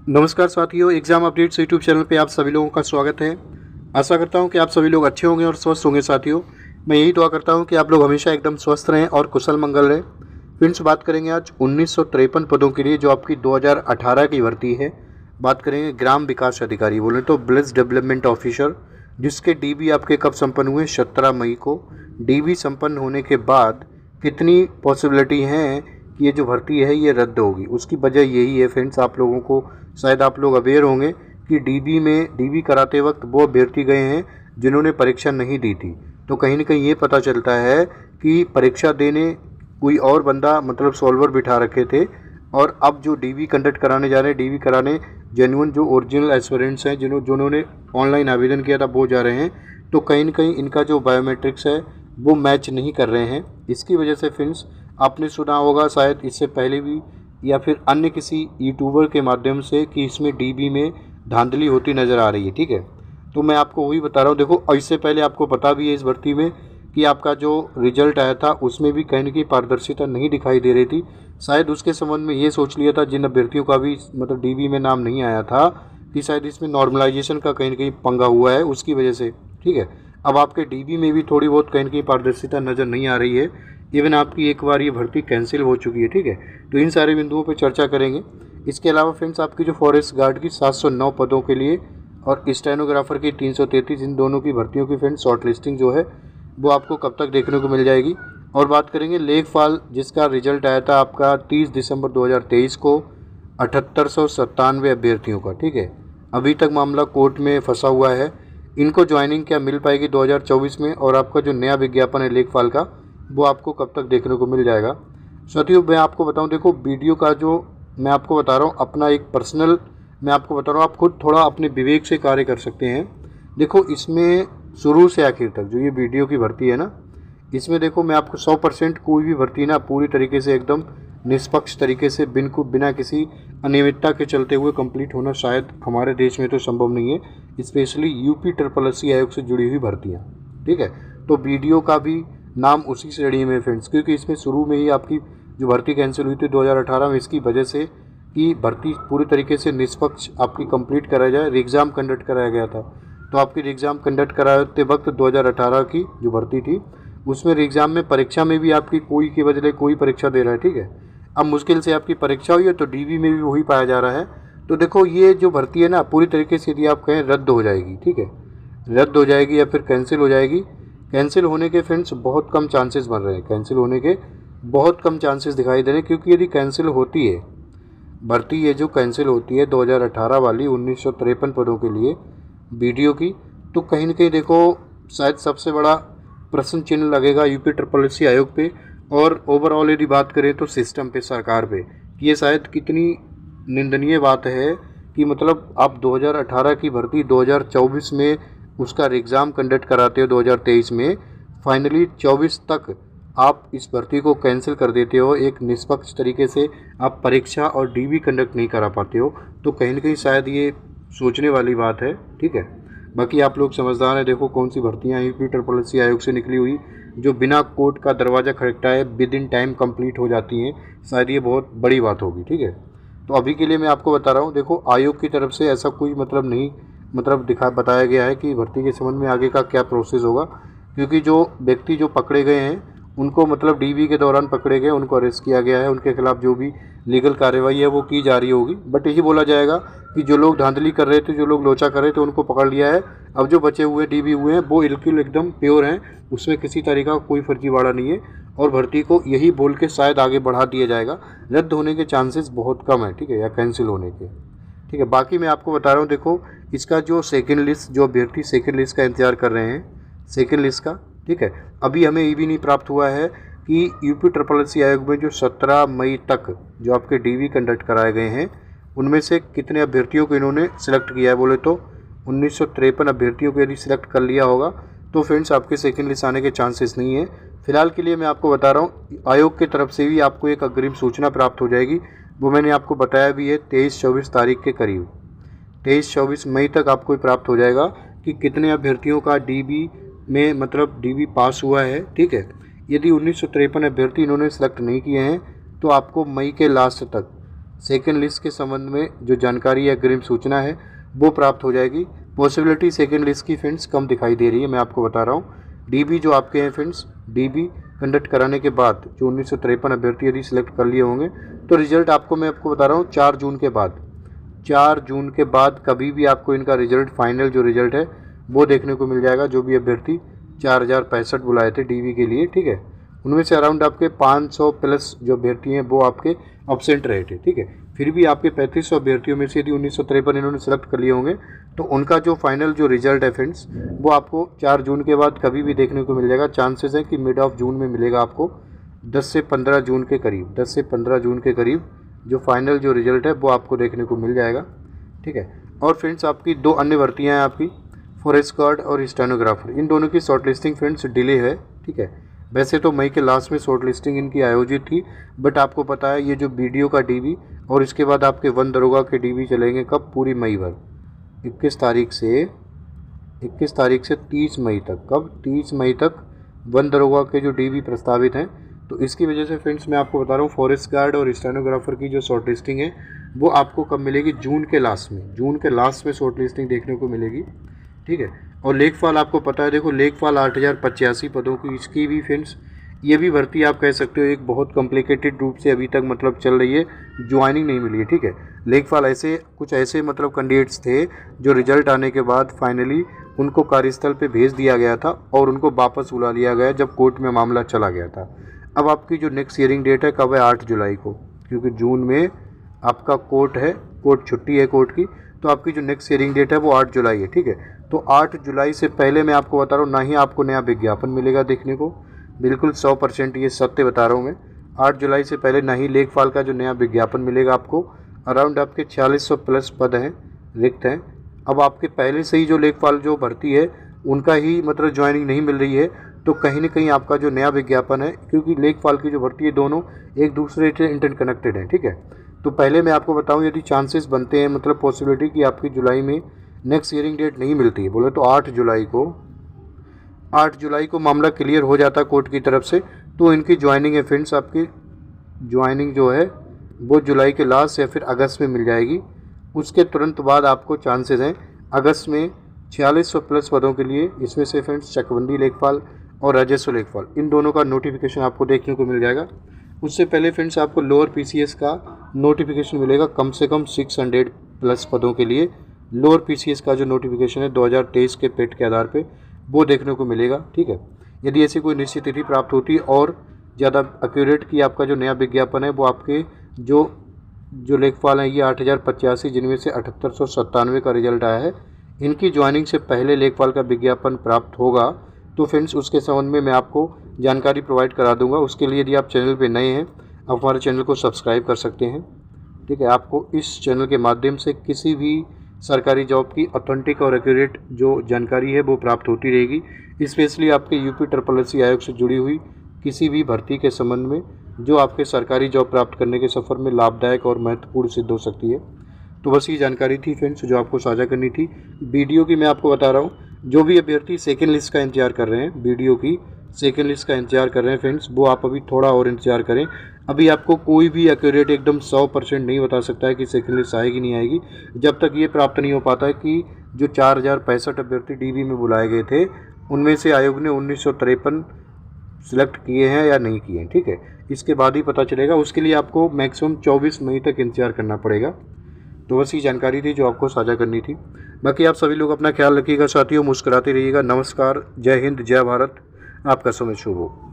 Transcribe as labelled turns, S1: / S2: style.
S1: नमस्कार साथियों, exam updates YouTube channel पे आप सभी लोगों का स्वागत है। आशा करता हूँ कि आप सभी लोग अच्छे होंगे और स्वस्थ होंगे। साथियों, मैं यही दुआ करता हूँ कि आप लोग हमेशा एकदम स्वस्थ रहें और कुशल मंगल रहें। फ्रेंड्स, बात करेंगे आज 1953 पदों के लिए जो आपकी 2018 की भर्ती है। बात करेंगे ग्राम विकास अधिकारी, बोले तो विलेज डेवलपमेंट ऑफिसर, जिसके डीबी आपके कब संपन्न हुए? 17 मई को। डीबी संपन्न होने के बाद कितनी पॉसिबिलिटी हैं कि ये जो भर्ती है ये रद्द होगी? उसकी वजह यही है फ्रेंड्स, आप लोगों को शायद आप लोग अवेयर होंगे कि डीबी कराते वक्त वो अभ्यर्थी गए हैं जिन्होंने परीक्षा नहीं दी थी। तो कहीं ना कहीं ये पता चलता है कि परीक्षा देने कोई और बंदा मतलब सॉल्वर बिठा रखे थे, और अब जो डीबी कंडक्ट कराने जा रहे हैं, डीबी कराने जेन्युइन जो ओरिजिनल एस्पिरेंट्स हैं जिन्होंने ऑनलाइन आवेदन किया था वो जा रहे हैं। तो कहीं ना कहीं इनका जो बायोमेट्रिक्स है वो मैच नहीं कर रहे हैं। इसकी वजह से फ्रेंड्स, आपने सुना होगा शायद इससे पहले भी या फिर अन्य किसी यूट्यूबर के माध्यम से कि इसमें डीबी में धांधली होती नज़र आ रही है। ठीक है, तो मैं आपको वही बता रहा हूँ। देखो, इससे पहले आपको पता भी है इस भर्ती में कि आपका जो रिजल्ट आया था उसमें भी कहीं की पारदर्शिता नहीं दिखाई दे रही थी। शायद उसके संबंध में ये सोच लिया था जिन अभ्यर्थियों का भी मतलब डीबी में नाम नहीं आया था कि शायद इसमें नॉर्मलाइजेशन का कहीं ना कहीं पंगा हुआ है, उसकी वजह से। ठीक है, अब आपके डीबी में भी थोड़ी बहुत कहीं की पारदर्शिता नज़र नहीं आ रही है। इवन आपकी एक बार ये भर्ती कैंसिल हो चुकी है। ठीक है, तो इन सारे बिंदुओं पर चर्चा करेंगे। इसके अलावा फ्रेंड्स, आपकी जो फॉरेस्ट गार्ड की 709 पदों के लिए और स्टेनोग्राफर की 333, इन दोनों की भर्तियों की फ्रेंड्स शॉर्ट लिस्टिंग जो है वो आपको कब तक देखने को मिल जाएगी। और बात करेंगे लेखपाल, जिसका रिजल्ट आया था आपका 30 दिसंबर 2023 को 7897 अभ्यर्थियों का। ठीक है, अभी तक मामला कोर्ट में फंसा हुआ है। इनको ज्वाइनिंग क्या मिल पाएगी 2024 में? और आपका जो नया विज्ञापन है लेखपाल का वो आपको कब तक देखने को मिल जाएगा? साथियों, मैं आपको बताऊं, देखो वीडियो का जो मैं आपको बता रहा हूं अपना एक पर्सनल मैं आपको बता रहा हूं, आप खुद थोड़ा अपने विवेक से कार्य कर सकते हैं। देखो, इसमें शुरू से आखिर तक जो ये वीडियो की भर्ती है ना, इसमें देखो मैं आपको 100% कोई भी भर्ती ना पूरी तरीके से एकदम निष्पक्ष तरीके से बिना किसी अनियमितता के चलते हुए कंप्लीट होना शायद हमारे देश में तो संभव नहीं है, स्पेशली यूपी SSSC आयोग से जुड़ी हुई भर्तियाँ। ठीक है, तो वीडियो का भी नाम उसी श्रेणी में फ्रेंड्स, क्योंकि इसमें शुरू में ही आपकी जो भर्ती कैंसिल हुई थी 2018 में, इसकी वजह से कि भर्ती पूरी तरीके से निष्पक्ष आपकी कंप्लीट कराया जाए, एग्ज़ाम कंडक्ट कराया गया था। तो आपकी एग्ज़ाम कंडक्ट कराते वक्त 2018 की जो भर्ती थी उसमें एग्ज़ाम में परीक्षा में भी आपकी कोई के बदले कोई परीक्षा दे रहा है। ठीक है, अब मुश्किल से आपकी परीक्षा हुई है तो डीबी में भी वही पाया जा रहा है। तो देखो, ये जो भर्ती है ना पूरी तरीके से यदि आप कहें रद्द हो जाएगी। ठीक है, रद्द हो जाएगी या फिर कैंसिल हो जाएगी। कैंसिल होने के फ्रेंड्स बहुत कम चांसेस बन रहे हैं, कैंसिल होने के बहुत कम चांसेस दिखाई दे रहे हैं, क्योंकि यदि कैंसिल होती है भर्ती, ये जो कैंसिल होती है 2018 वाली 1953 पदों के लिए वीडियो की, तो कहीं ना कहीं देखो शायद सबसे बड़ा प्रश्न चिन्ह लगेगा यूपी SSSC आयोग पे, और ओवरऑल यदि बात करें तो सिस्टम पे, सरकार पे, कि ये शायद कितनी निंदनीय बात है कि मतलब आप 2018 की भर्ती 2024 में उसका एग्ज़ाम कंडक्ट कराते हो 2023 में, फाइनली 24 तक आप इस भर्ती को कैंसिल कर देते हो, एक निष्पक्ष तरीके से आप परीक्षा और डीबी कंडक्ट नहीं करा पाते हो। तो कहीं ना कहीं शायद ये सोचने वाली बात है। ठीक है, बाकी आप लोग समझदार हैं। देखो कौन सी भर्तियाँ यूपी SSSC आयोग से निकली हुई जो बिना कोर्ट का दरवाज़ा खटखटाए विद इन टाइम कंप्लीट हो जाती हैं, शायद ये बहुत बड़ी बात होगी। ठीक है, तो अभी के लिए मैं आपको बता रहा हूँ, देखो आयोग की तरफ से ऐसा कोई मतलब नहीं बताया गया है कि भर्ती के संबंध में आगे का क्या प्रोसेस होगा, क्योंकि जो व्यक्ति जो पकड़े गए हैं उनको मतलब डीबी के दौरान पकड़े गए, उनको अरेस्ट किया गया है, उनके खिलाफ जो भी लीगल कार्रवाई है वो की जा रही होगी। बट यही बोला जाएगा कि जो लोग धांधली कर रहे थे, जो लोग लोचा कर रहे थे, उनको पकड़ लिया है। अब जो बचे हुए डीबी हुए हैं वो बिल्कुल एकदम प्योर हैं, उसमें किसी तरीका का कोई फर्जीवाड़ा नहीं है, और भर्ती को यही बोल के शायद आगे बढ़ा दिया जाएगा। रद्द होने के चांसेस बहुत कम है। ठीक है, या कैंसिल होने के। ठीक है, बाकी मैं आपको बता रहा हूँ, देखो इसका जो सेकेंड लिस्ट, जो अभ्यर्थी सेकेंड लिस्ट का इंतजार कर रहे हैं, सेकेंड लिस्ट का, ठीक है, अभी हमें ये भी नहीं प्राप्त हुआ है कि यूपी SSSC आयोग में जो 17 मई तक जो आपके डीबी कंडक्ट कराए गए हैं उनमें से कितने अभ्यर्थियों को इन्होंने सिलेक्ट किया है। बोले तो 1953 अभ्यर्थियों को यदि सिलेक्ट कर लिया होगा तो फ्रेंड्स आपके सेकेंड लिस्ट आने के चांसेस नहीं है। फिलहाल के लिए मैं आपको बता रहा हूँ, आयोग की तरफ से भी आपको एक अग्रिम सूचना प्राप्त हो जाएगी, वो मैंने आपको बताया भी है 23-24 तारीख के करीब, 23-24 मई तक आपको प्राप्त हो जाएगा कि कितने अभ्यर्थियों का डीबी में मतलब डीबी पास हुआ है। ठीक है, यदि 1953 अभ्यर्थी इन्होंने सेलेक्ट नहीं किए हैं तो आपको मई के लास्ट तक सेकेंड लिस्ट के संबंध में जो जानकारी या अग्रिम सूचना है वो प्राप्त हो जाएगी। पॉसिबिलिटी सेकेंड लिस्ट की फ्रेंड्स कम दिखाई दे रही है, मैं आपको बता रहा हूँ। डीबी जो आपके हैं फ्रेंड्स, डीबी कंडक्ट कराने के बाद जो 1953 अभ्यर्थी यदि सिलेक्ट कर लिए होंगे तो रिजल्ट आपको मैं आपको बता रहा हूँ 4 जून के बाद, 4 जून के बाद कभी भी आपको इनका रिजल्ट, फाइनल जो रिजल्ट है वो देखने को मिल जाएगा। जो भी अभ्यर्थी 4065 बुलाए थे डीबी के लिए, ठीक है, उनमें से अराउंड आपके 500 प्लस जो अभ्यर्थी हैं वो आपके एब्सेंट रहे थे, ठीक है। फिर भी आपके 3500 अभ्यर्थियों में से यदि 1953 इन्होंने सेलेक्ट कर लिए होंगे तो उनका जो फाइनल जो रिजल्ट है फ्रेंड्स वो आपको 4 जून के बाद कभी भी देखने को मिल जाएगा। चांसेस है कि मिड ऑफ जून में मिलेगा आपको, 10 से 15 जून के करीब, 10 से 15 जून के करीब जो फाइनल जो रिजल्ट है वो आपको देखने को मिल जाएगा, ठीक है। और फ्रेंड्स आपकी 2 अन्य भर्तियाँ हैं आपकी, फॉरेस्ट गार्ड और स्टेनोग्राफर। इन दोनों की शॉर्ट लिस्टिंग फ्रेंड्स डिले है, ठीक है। वैसे तो मई के लास्ट में शॉर्ट लिस्टिंग इनकी आयोजित थी, बट आपको पता है ये जो बीडीओ का डीबी और इसके बाद आपके वन दरोगा के डीबी चलेंगे कब, पूरी मई भर, 21 तारीख से 30 मई तक। कब, 30 मई तक वन दरोगा के जो डीबी प्रस्तावित हैं। तो इसकी वजह से फ्रेंड्स मैं आपको बता रहा हूँ फॉरेस्ट गार्ड और स्टेनोग्राफर की जो शॉर्ट लिस्टिंग है वो आपको कब मिलेगी, जून के लास्ट में, जून के लास्ट में शॉर्ट लिस्टिंग देखने को मिलेगी, ठीक है। और लेखपाल आपको पता है, देखो लेखपाल 8085 पदों की, इसकी भी फ्रेंड्स ये भी भर्ती आप कह सकते हो एक बहुत कॉम्प्लिकेटेड रूप से अभी तक मतलब चल रही है, ज्वाइनिंग नहीं मिली है, ठीक है। लेखपाल कुछ ऐसे मतलब कैंडिडेट्स थे जो रिजल्ट आने के बाद फाइनली उनको कार्यस्थल पे भेज दिया गया था और उनको वापस बुला लिया गया जब कोर्ट में मामला चला गया था। अब आपकी जो नेक्स्ट हियरिंग डेट है कब है, 8 जुलाई को, क्योंकि जून में आपका कोर्ट है, कोर्ट छुट्टी है कोर्ट की, तो आपकी जो नेक्स्ट हियरिंग डेट है वो 8 जुलाई है, ठीक है। तो 8 जुलाई से पहले मैं आपको बता रहा हूँ ना ही आपको नया विज्ञापन मिलेगा देखने को, बिल्कुल 100% ये सत्य बता रहा हूँ मैं। 8 जुलाई से पहले ना ही लेखपाल का जो नया विज्ञापन मिलेगा आपको। अराउंड आपके 4600 प्लस पद हैं, रिक्त हैं। अब आपके पहले से ही जो लेखपाल जो भर्ती है उनका ही मतलब ज्वाइनिंग नहीं मिल रही है, तो कहीं ना कहीं आपका जो नया विज्ञापन है, क्योंकि लेखपाल की जो भर्ती है दोनों एक दूसरे से इंटरकनेक्टेड हैं, ठीक है। तो पहले मैं आपको बताऊं यदि चांसेस बनते हैं मतलब पॉसिबिलिटी कि आपकी जुलाई में नेक्स्ट हियरिंग डेट नहीं मिलती है बोले तो 8 जुलाई को मामला क्लियर हो जाता कोर्ट की तरफ से, तो इनकी ज्वाइनिंग है फ्रेंड्स, आपकी ज्वाइनिंग जो है वो जुलाई के लास्ट या फिर अगस्त में मिल जाएगी। उसके तुरंत बाद आपको चांसेस हैं अगस्त में 4600 प्लस पदों के लिए, इसमें से फ्रेंड्स चकबंदी लेखपाल और राजस्व लेखपाल, इन दोनों का नोटिफिकेशन आपको देखने को मिल जाएगा। उससे पहले फ्रेंड्स आपको लोअर पीसीएस का नोटिफिकेशन मिलेगा कम से कम 600 प्लस पदों के लिए। लोअर पीसीएस का जो नोटिफिकेशन है 2023 के पेट के आधार पे वो देखने को मिलेगा, ठीक है। यदि ऐसी कोई निश्चित तिथि प्राप्त होती है और ज़्यादा एक्यूरेट की आपका जो नया विज्ञापन है वो आपके जो लेखपाल हैं ये 8085 जिनमें से 7897 का रिजल्ट आया है, इनकी ज्वाइनिंग से पहले लेखपाल का विज्ञापन प्राप्त होगा तो फ्रेंड्स उसके संबंध में मैं आपको जानकारी प्रोवाइड करा दूंगा। उसके लिए यदि आप चैनल पे नए हैं आप हमारे चैनल को सब्सक्राइब कर सकते हैं, ठीक है। आपको इस चैनल के माध्यम से किसी भी सरकारी जॉब की ऑथेंटिक और एक्यूरेट जो जानकारी है वो प्राप्त होती रहेगी, स्पेशली आपके यूपी SSSC आयोग से जुड़ी हुई किसी भी भर्ती के संबंध में जो आपके सरकारी जॉब प्राप्त करने के सफ़र में लाभदायक और महत्वपूर्ण सिद्ध हो सकती है। तो बस ये जानकारी थी फ्रेंड्स जो आपको साझा करनी थी। वीडियो की मैं आपको बता रहा हूँ, जो भी अभ्यर्थी सेकेंड लिस्ट का इंतजार कर रहे हैं, वीडियो की सेकेंड लिस्ट का इंतजार कर रहे हैं फ्रेंड्स, वो आप अभी थोड़ा और इंतजार करें। अभी आपको कोई भी एक्यूरेट एकदम 100% नहीं बता सकता है कि सेकेंड लिस्ट आएगी नहीं आएगी, जब तक ये प्राप्त नहीं हो पाता है कि जो 4065 अभ्यर्थी डीबी में बुलाए गए थे उनमें से आयोग ने 1953 सिलेक्ट किए हैं या नहीं किए हैं, ठीक है। इसके बाद ही पता चलेगा, उसके लिए आपको मैक्सिमम 24 मई तक इंतजार करना पड़ेगा। तो बस ये जानकारी थी जो आपको साझा करनी थी। बाकी आप सभी लोग अपना ख्याल रखिएगा साथियों, मुस्कुराते रहिएगा। नमस्कार, जय हिंद, जय भारत, आपका समय शुभ हो।